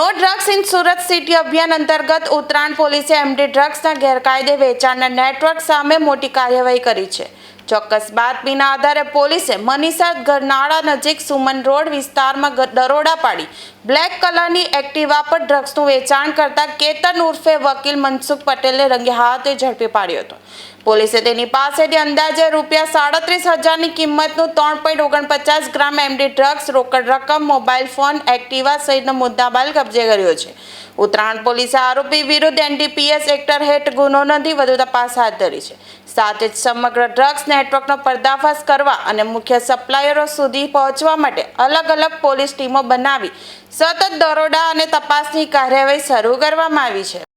No drugs in Surat city અભિયાન અંતર્ગત ઉત્તરાયણ પોલીસે એમડી ડ્રગ્સના ગેરકાયદે વેચાણના નેટવર્ક સામે મોટી કાર્યવાહી કરી છે। ચોક્કસ બાતમીના આધારે પોલીસે મનીષા ગરનાળા નજીક સુમન રોડ વિસ્તારમાં દરોડા પાડી બ્લેક કલરની એક્ટિવા પર ડ્રગ્સનું વેચાણ કરતા કેતન ઉર્ફે વકીલ મનસુખ પટેલને રંગે હાથે ઝડપી પાડ્યો હતો। પોલીસે તેની પાસેથી અંદાજે ₹37,000ની કિંમતનું 3.49 ગ્રામ એમડી ડ્રગ્સ, રોકડ રકમ, મોબાઈલ ફોન, એક્ટિવા સહિતનો મુદ્દામાલ કબજે કર્યો છે। ઉત્તરાયણ પોલીસે આરોપી વિરુદ્ધ NDPS એક્ટ હેઠળ ગુનો નોંધી વધુ તપાસ હાથ ધરી છે। સાથે જ સમગ્ર ડ્રગ્સ નેટવર્કનો પર્દાફાશ કરવા અને મુખ્ય સપ્લાયરો સુધી પહોંચવા માટે અલગ અલગ પોલીસ ટીમો બનાવી સતત દરોડા અને તપાસની કાર્યવાહી શરૂ કરવામાં આવી છે।